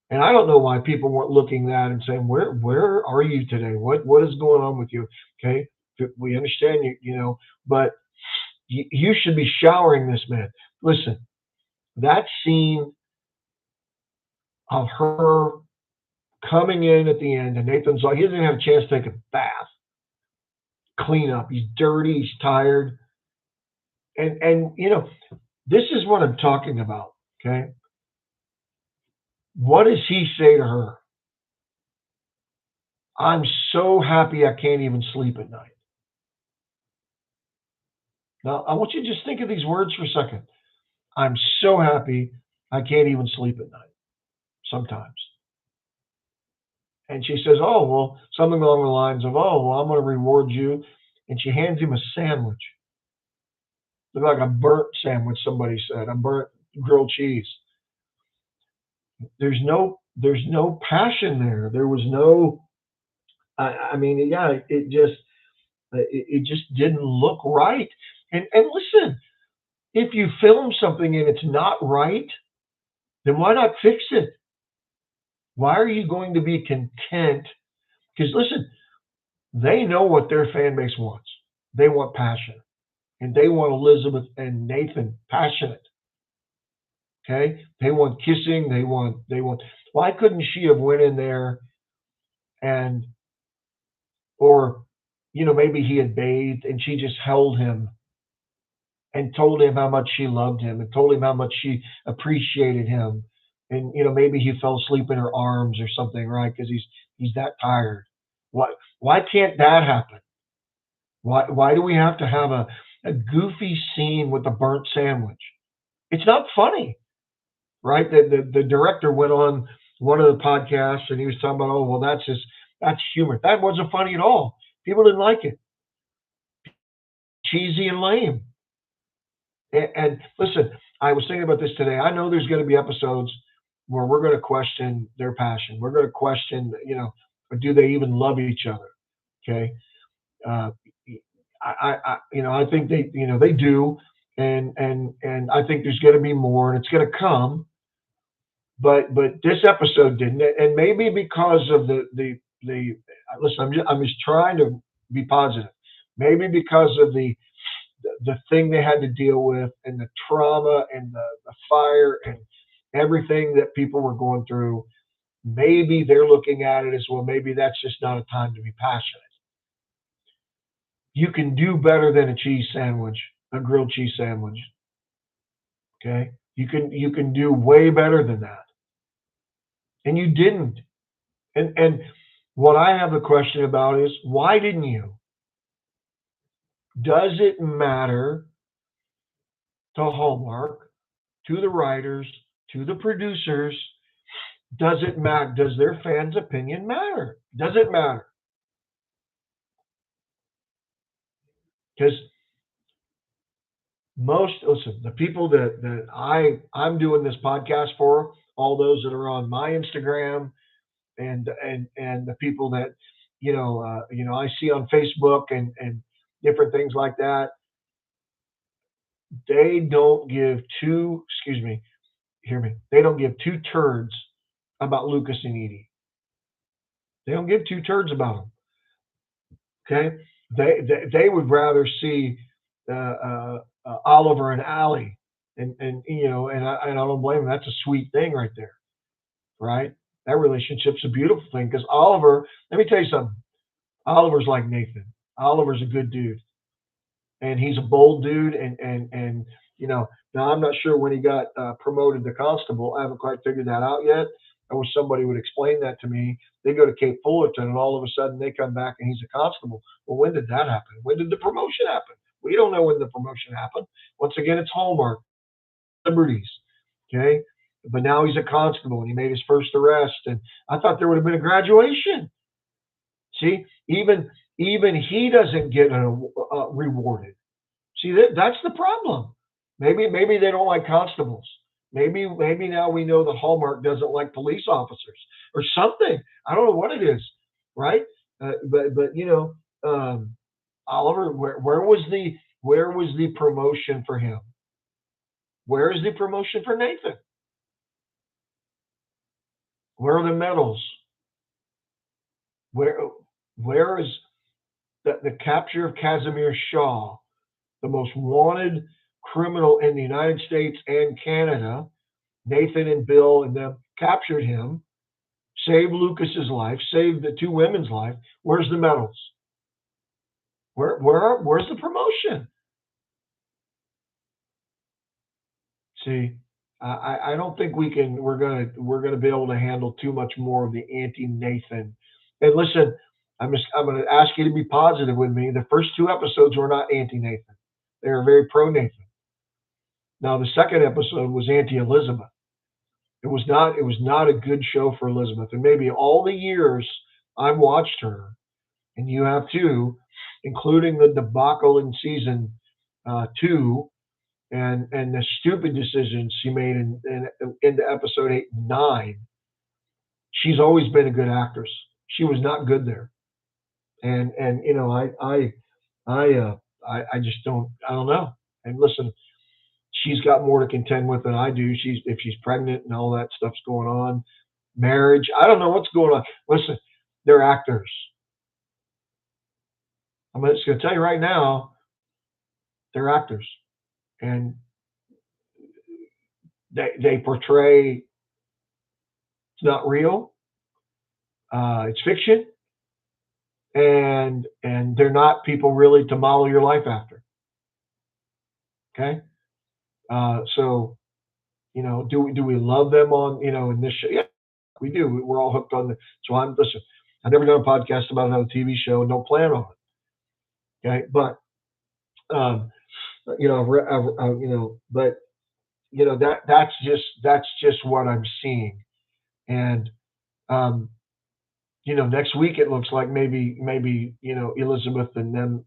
And I don't know why people weren't looking at and saying, "Where are you today? What is going on with you?" Okay, we understand you, but you should be showering this man. Listen, that scene of her coming in at the end, and Nathan's like, he doesn't have a chance to take a bath, clean up. He's dirty. He's tired, and this is what I'm talking about. Okay, what does he say to her? "I'm so happy I can't even sleep at night." Now, I want you to just think of these words for a second. "I'm so happy I can't even sleep at night sometimes." And she says, "Oh, well," something along the lines of, "Oh, well, I'm going to reward you." And she hands him a sandwich. Looked like a burnt sandwich, somebody said, a burnt grilled cheese. There's no passion there. There was no, I mean, yeah, it just didn't look right. And listen, if you film something and it's not right, then why not fix it? Why are you going to be content? Because listen, they know what their fan base wants. They want passion, and they want Elizabeth and Nathan passionate. Okay, they want kissing. They want. Why couldn't she have went in there and, or maybe he had bathed and she just held him and told him how much she loved him and told him how much she appreciated him, and maybe he fell asleep in her arms or something, right? Because he's that tired. Why can't that happen? Why do we have to have a goofy scene with a burnt sandwich? It's not funny, right? The director went on one of the podcasts and he was talking about, "Oh, well, that's humor." That wasn't funny at all. People didn't like it. Cheesy and lame. And listen, I was thinking about this today. I know there's going to be episodes where we're going to question their passion. We're going to question, do they even love each other? Okay. Uh, I think they do, and I think there's going to be more, and it's going to come. But this episode didn't, and maybe because of the listen, I'm just trying to be positive. Maybe because of the thing they had to deal with, and the trauma, and the fire, and everything that people were going through. Maybe they're looking at it as, well, maybe that's just not a time to be passionate. You can do better than a cheese sandwich, a grilled cheese sandwich. Okay, you can do way better than that, and you didn't. And what I have a question about is, why didn't you? Does it matter to Hallmark, to the writers, to the producers? Does it matter? Does their fans' opinion matter? Does it matter? Because listen, the people that I'm doing this podcast for, all those that are on my Instagram, and the people that I see on Facebook, and different things like that, they don't give two, excuse me, hear me, they don't give two turds about Lucas and Edie. They don't give two turds about them. Okay, they would rather see Oliver and Allie, and I don't blame them. That's a sweet thing right there, right? That relationship's a beautiful thing, because Oliver. Let me tell you something. Oliver's like Nathan. Oliver's a good dude, and he's a bold dude, and now I'm not sure when he got promoted to constable. I haven't quite figured that out yet. I wish somebody would explain that to me. They go to Cape Fullerton, and all of a sudden they come back and he's a constable. Well, when did that happen? When did the promotion happen? We don't know when the promotion happened. Once again, it's Hallmark liberties. Okay, but now he's a constable, and he made his first arrest, and I thought there would have been a graduation. See, even he doesn't get rewarded. See, that's the problem. Maybe they don't like constables. Maybe now we know the Hallmark doesn't like police officers or something. I don't know what it is, right? But Oliver, where was the promotion for him? Where is the promotion for Nathan? Where are the medals? Where where is the capture of Casimir Shaw, the most wanted criminal in the United States and Canada? Nathan and Bill and them captured him, saved Lucas's life, saved the two women's life. Where's the medals? Where's the promotion? See, I don't think we're gonna be able to handle too much more of the anti Nathan. And listen, I'm gonna ask you to be positive with me. The first two episodes were not anti Nathan; they were very pro Nathan. Now the second episode was anti Elizabeth. It was not a good show for Elizabeth. And maybe all the years I've watched her, and you have too, including the debacle in season 2, and the stupid decisions she made into episode 8 and 9. She's always been a good actress. She was not good there, and I just don't know. And listen, she's got more to contend with than I do. If she's pregnant and all that stuff's going on, marriage. I don't know what's going on. Listen, they're actors. I'm just going to tell you right now, they're actors, and they portray. It's not real. It's fiction, and they're not people really to model your life after. Okay, so do we love them on in this show? Yeah, we do. We're all hooked on the. So listen. I've never done a podcast about another TV show, and don't plan on it. Okay, but um, but that's just what I'm seeing, and um, next week it looks like maybe Elizabeth and them,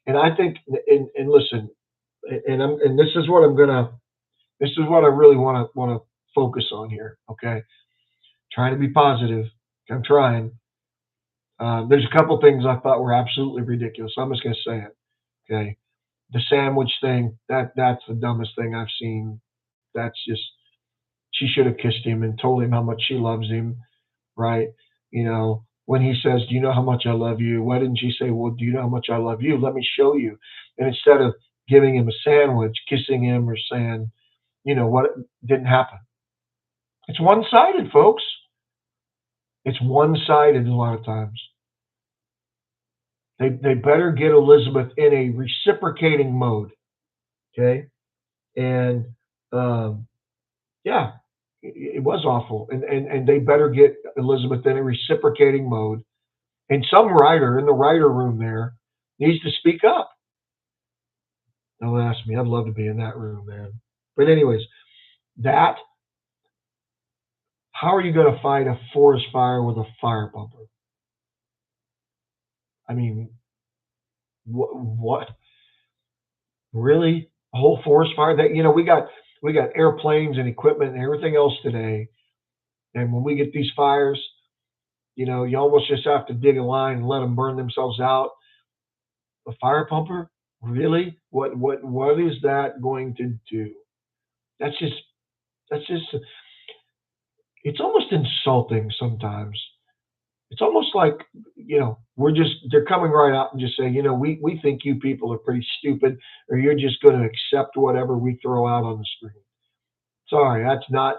and I think, and listen, and this is what I really want to focus on here. Okay, trying to be positive. I'm trying. There's a couple things I thought were absolutely ridiculous. I'm just going to say it. Okay, the sandwich thing, that's the dumbest thing I've seen. That's just, she should have kissed him and told him how much she loves him, right? When he says, "Do you know how much I love you?" Why didn't she say, "Well, do you know how much I love you? Let me show you." And instead of giving him a sandwich, kissing him, or saying, what didn't happen. It's one sided, folks. It's one sided a lot of times. They better get Elizabeth in a reciprocating mode, okay? And um, yeah, it was awful, and they better get Elizabeth in a reciprocating mode. And some writer in the writer room there needs to speak up. Don't ask me. I'd love to be in that room, man. But anyways, that how are you going to fight a forest fire with a fire bumper? I mean, what? Really? A whole forest fire? That we got airplanes and equipment and everything else today. And when we get these fires, you almost just have to dig a line and let them burn themselves out. A fire pumper? Really? What is that going to do? That's just that's just it's almost insulting sometimes. It's almost like, they're coming right out and just saying, we think you people are pretty stupid, or you're just going to accept whatever we throw out on the screen. Sorry, that's not.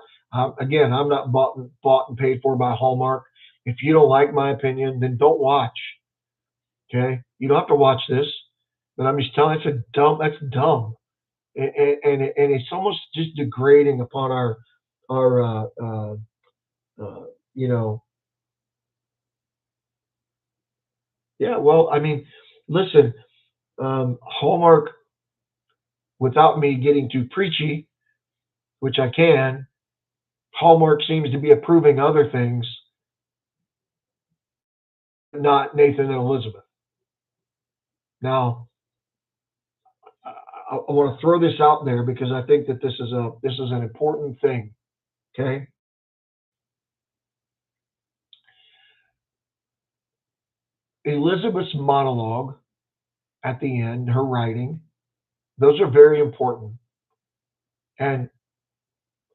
Again, I'm not bought and paid for by Hallmark. If you don't like my opinion, then don't watch. Okay, you don't have to watch this, but I'm just telling you, that's dumb, and it's almost just degrading upon our uh, you know yeah. Well, I mean, listen, Hallmark, without me getting too preachy, which I can, Hallmark seems to be approving other things, not Nathan and Elizabeth. Now, I want to throw this out there because I think that this is an important thing. Okay, Elizabeth's monologue at the end, her writing, those are very important, and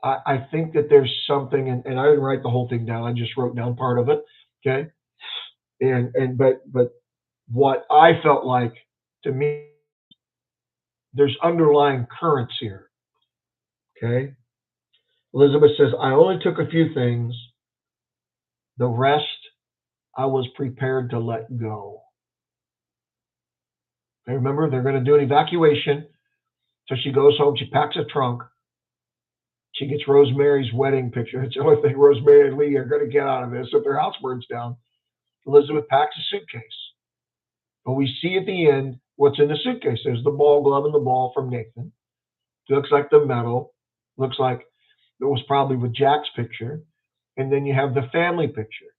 I think that there's something, and I didn't write the whole thing down. I just wrote down part of it. Okay, but what I felt like, to me, there's underlying currents here. Okay, Elizabeth says, "I only took a few things. The rest I was prepared to let go." Okay, remember, they're going to do an evacuation. So she goes home, she packs a trunk, she gets Rosemary's wedding picture. It's the only thing Rosemary and Lee are going to get out of this if their house burns down. Elizabeth packs a suitcase. But we see at the end what's in the suitcase. There's the ball glove and the ball from Nathan. It looks like the medal. Looks like it was probably with Jack's picture. And then you have the family picture.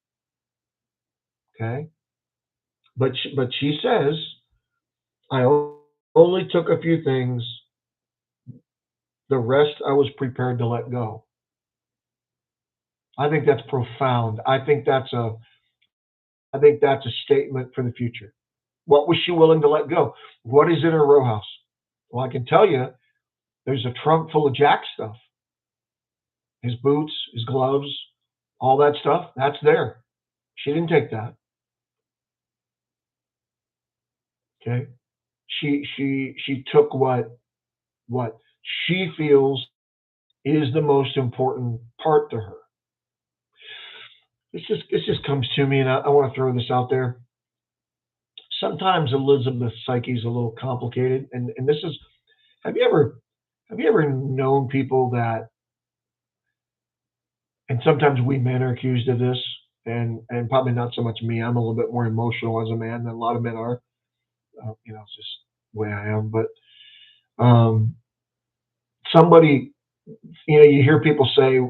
Okay. But she says, "I only took a few things. The rest I was prepared to let go." I think that's profound. I think that's a statement for the future. What was she willing to let go? What is in her row house? Well, I can tell you, there's a trunk full of Jack stuff. His boots, his gloves, all that stuff. That's there. She didn't take that. Okay. She took what she feels is the most important part to her. This just comes to me, and I want to throw this out there. Sometimes Elizabeth's psyche is a little complicated, and this is. Have you ever have you ever known people that, and sometimes we men are accused of this, and probably not so much me. I'm a little bit more emotional as a man than a lot of men are. It's just the way I am. But um, somebody, you hear people say,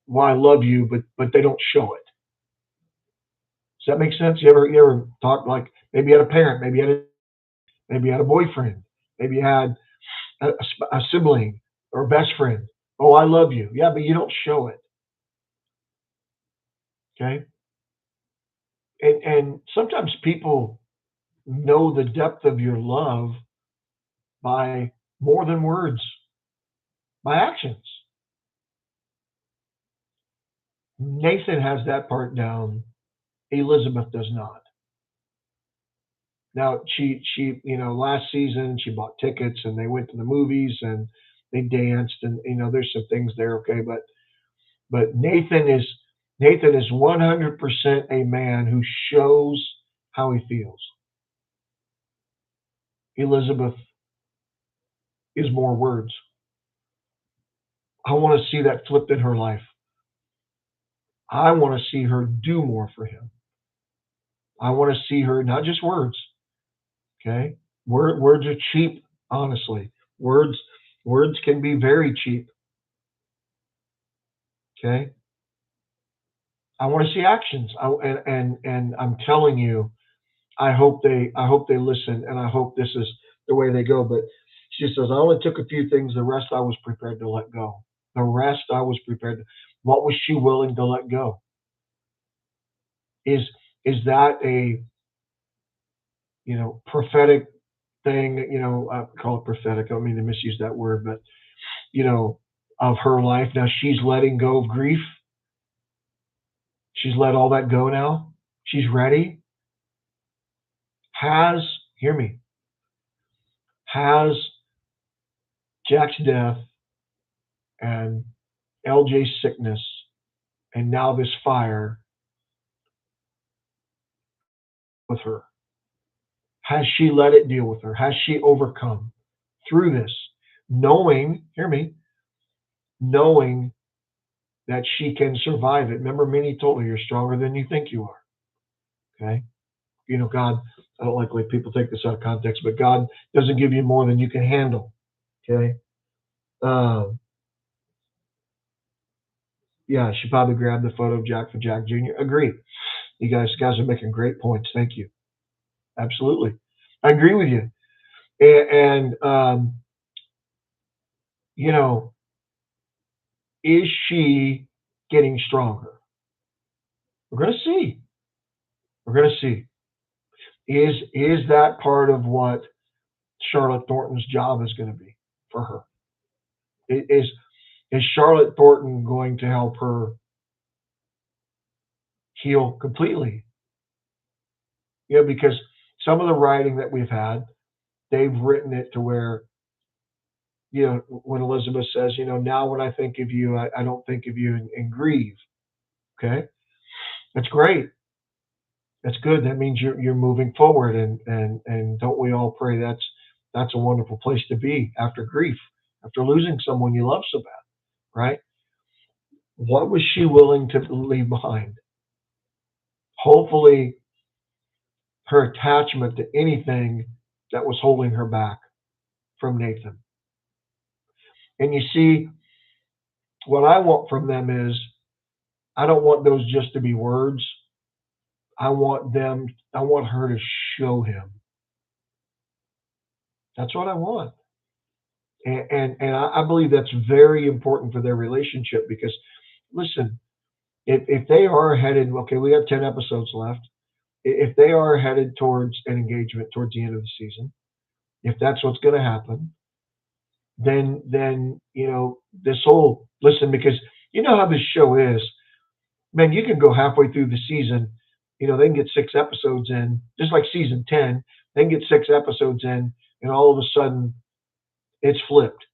"Well, I love you," but they don't show it. Does that make sense? You ever talk like maybe you had a parent, maybe you had a boyfriend, maybe you had a sibling or a best friend. Oh, I love you. Yeah, but you don't show it. Okay. And sometimes people know the depth of your love by more than words, by actions. Nathan has that part down. Elizabeth does not. Now last season she bought tickets and they went to the movies and they danced and there's some things there, okay, but Nathan is 100% a man who shows how he feels. Elizabeth is more words. I want to see that flipped in her life. I want to see her do more for him. I want to see her not just words, okay? Words are cheap, honestly. Words words can be very cheap, okay? I want to see actions. And I'm telling you, I hope they listen, and I hope this is the way they go. But she says, I only took a few things. The rest I was prepared to let go. The rest I was prepared to. What was she willing to let go? Is is that a prophetic thing? I call it prophetic. I don't mean to misuse that word, but you know of her life now. She's letting go of grief. She's let all that go now. She's ready. Has hear me? Has Jack's death and LJ's sickness and now this fire with her? Has she let it deal with her? Has she overcome through this, knowing, hear me, knowing that she can survive it? Remember, Minnie told her, you're stronger than you think you are. Okay? God, I don't like the way people take this out of context, but God doesn't give you more than you can handle. Okay? Um, yeah, she probably grabbed the photo of Jack for Jack Jr. Agree. You guys are making great points. Thank you. Absolutely. I agree with you. And you know, is she getting stronger? We're going to see. We're going to see. Is that part of what Charlotte Thornton's job is going to be for her? Is Charlotte Thornton going to help her heal completely? Because some of the writing that we've had, they've written it to where, when Elizabeth says, now when I think of you, I don't think of you and grieve. Okay, that's great. That's good. That means you're moving forward, and don't we all pray that's a wonderful place to be after grief, after losing someone you love so bad, right? What was she willing to leave behind? Hopefully, her attachment to anything that was holding her back from Nathan. And you see, what I want from them is I don't want those just to be words. I want her to show him. That's what I want. And I believe that's very important for their relationship because, listen, if they are headed, okay, we have 10 episodes left. If they are headed towards an engagement towards the end of the season, if that's what's going to happen, then this whole listen, because you know how this show is, man. You can go halfway through the season, they can get 6 episodes in, just like season 10. They can get 6 episodes in, and all of a sudden it's flipped.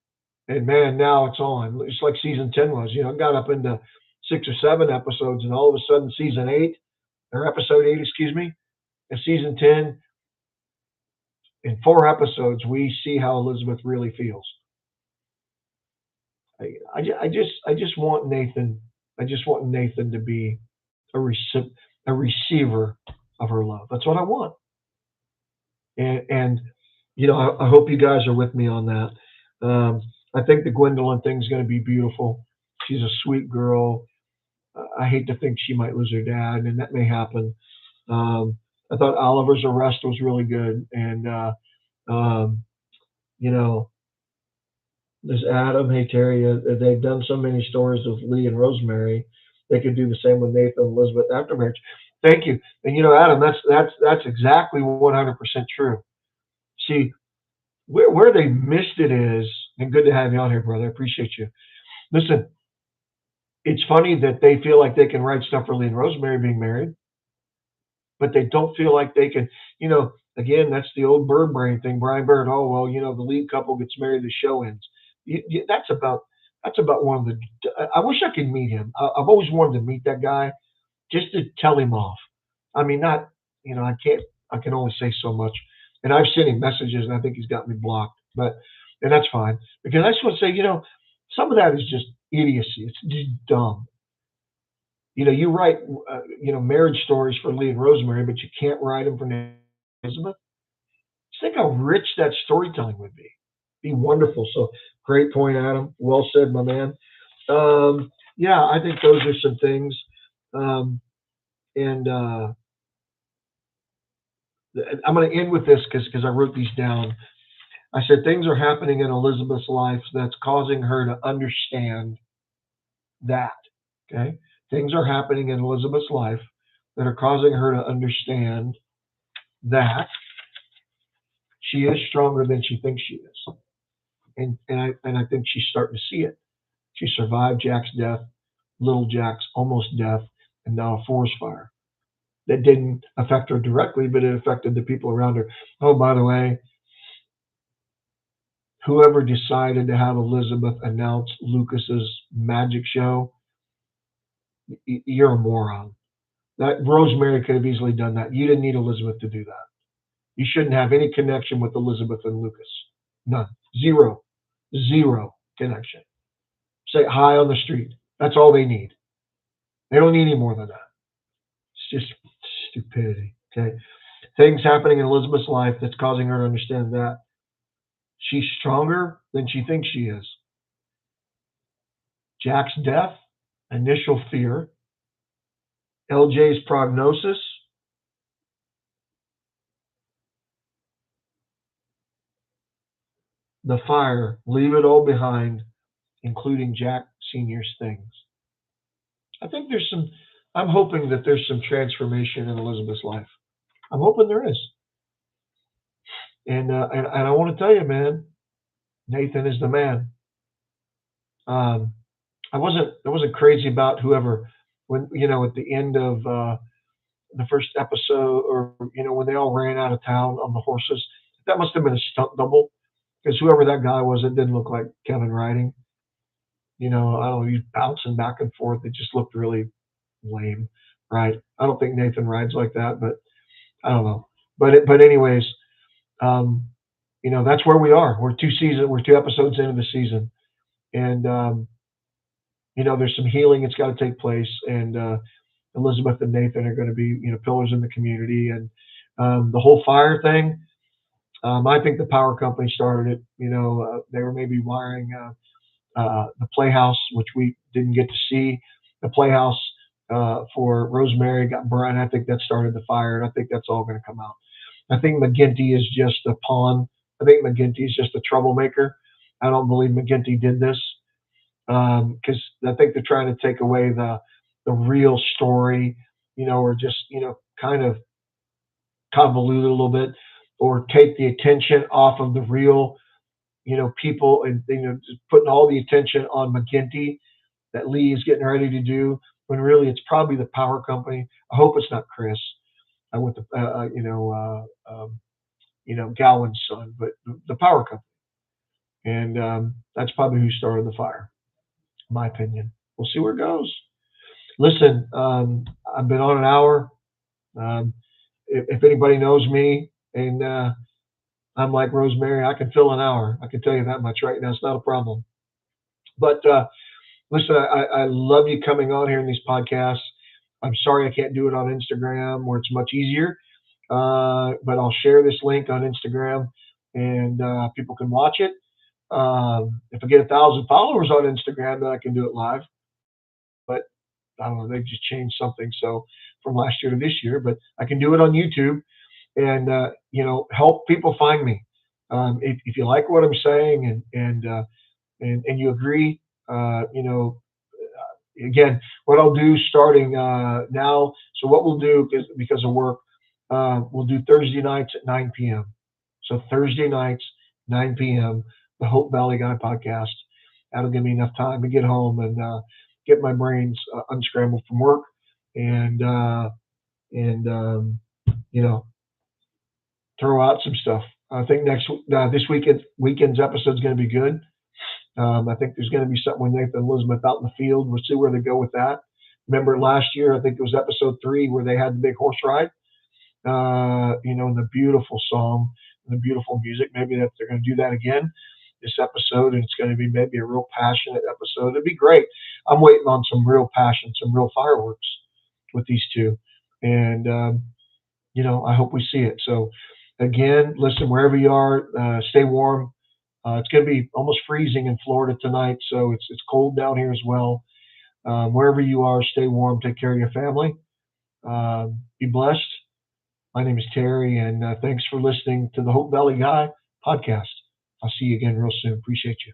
And man, now it's on. It's like season 10 was. It got up into 6 or 7 episodes, and all of a sudden season 8, or episode 8, excuse me, and season 10, in 4 episodes, we see how Elizabeth really feels. I just want Nathan. I just want Nathan to be a receiver of her love. That's what I want. And I hope you guys are with me on that. I think the Gwendolyn thing is going to be beautiful. She's a sweet girl. I hate to think she might lose her dad, and that may happen. I thought Oliver's arrest was really good, and um, you know, there's Adam. Hey Terry, they've done so many stories with Lee and Rosemary. They could do the same with Nathan and Elizabeth after marriage. Thank you. And Adam, that's exactly 100% true. See, where they missed it is, and good to have you on here, brother. I appreciate you. Listen, it's funny that they feel like they can write stuff for Lee and Rosemary being married, but they don't feel like they can. Again, that's the old bird brain thing. Brian Bird. Oh well, the lead couple gets married, the show ends. That's about one of the. I wish I could meet him. I've always wanted to meet that guy just to tell him off. I mean, not. I can't. I can only say so much. And I've sent him messages, and I think he's got me blocked. And that's fine because I just want to say, some of that is just idiocy. It's just dumb. You write, marriage stories for Lee and Rosemary, but you can't write them for Elizabeth. Just think how rich that storytelling would be. Be wonderful. So great point, Adam. Well said, my man. Yeah, I think those are some things. And I'm going to end with this because I wrote these down. I said things are happening in Elizabeth's life that's causing her to understand that. Okay, things are happening in Elizabeth's life that are causing her to understand that she is stronger than she thinks she is, and I think she's starting to see it. She survived Jack's death, little Jack's almost death, and now a forest fire that didn't affect her directly, but it affected the people around her. Oh, by the way, whoever decided to have Elizabeth announce Lucas's magic show, you're a moron. That Rosemary could have easily done that. You didn't need Elizabeth to do that. You shouldn't have any connection with Elizabeth and Lucas. None. Zero. Zero connection. Say hi on the street. That's all they need. They don't need any more than that. It's just stupidity. Okay. Things happening in Elizabeth's life that's causing her to understand that she's stronger than she thinks she is. Jack's death, initial fear, LJ's prognosis, the fire, leave it all behind, including Jack Sr.'s things. I'm hoping that there's some transformation in Elizabeth's life. I'm hoping there is. And I want to tell you, man, Nathan is the man. Um, I wasn't crazy about whoever when at the end of the first episode, or when they all ran out of town on the horses. That must have been a stunt double because whoever that guy was, it didn't look like Kevin riding. I don't know, he's bouncing back and forth. It just looked really lame, right? I don't think Nathan rides like that, but I don't know. But anyways, um, that's where we are. We're 2 episodes into the season, and there's some healing that's got to take place, and Elizabeth and Nathan are going to be pillars in the community, and the whole fire thing. I think the power company started it. They were maybe wiring the playhouse, which we didn't get to see. The playhouse for Rosemary got burned. I think that started the fire, and I think that's all going to come out. I think McGinty is just a pawn. I think McGinty is just a troublemaker. I don't believe McGinty did this because I think they're trying to take away the real story, or just kind of convolute it a little bit, or take the attention off of the real people, and just putting all the attention on McGinty that Lee is getting ready to do, when really it's probably the power company. I hope it's not Chris. I went to Gowan's son, but the power company, and that's probably who started the fire. In my opinion. We'll see where it goes. Listen, I've been on an hour. Um, if anybody knows me, and I'm like Rosemary, I can fill an hour. I can tell you that much right now. It's not a problem. But listen, I love you coming on here in these podcasts. I'm sorry I can't do it on Instagram where it's much easier. But I'll share this link on Instagram, and people can watch it. If I get 1,000 followers on Instagram, then I can do it live. But I don't know, they just changed something so from last year to this year, but I can do it on YouTube and help people find me. If you like what I'm saying and you agree, again, what I'll do starting now. So what we'll do is because of work, we'll do Thursday nights at 9 p.m. So Thursday nights, 9 p.m. The Hope Valley Guy podcast. That'll give me enough time to get home and get my brains unscrambled from work and you know throw out some stuff. I think this weekend's episode is going to be good. I think there's going to be something with Nathan and Elizabeth out in the field. We'll see where they go with that. Remember last year, I think it was episode 3 where they had the big horse ride. And the beautiful song and the beautiful music. Maybe that they're going to do that again this episode, and it's going to be maybe a real passionate episode. It'd be great. I'm waiting on some real passion, some real fireworks with these two, and I hope we see it. So again, listen, wherever you are, stay warm. It's going to be almost freezing in Florida tonight, so it's cold down here as well. Wherever you are, stay warm. Take care of your family. Be blessed. My name is Terry, and thanks for listening to the Hope Valley Guy podcast. I'll see you again real soon. Appreciate you.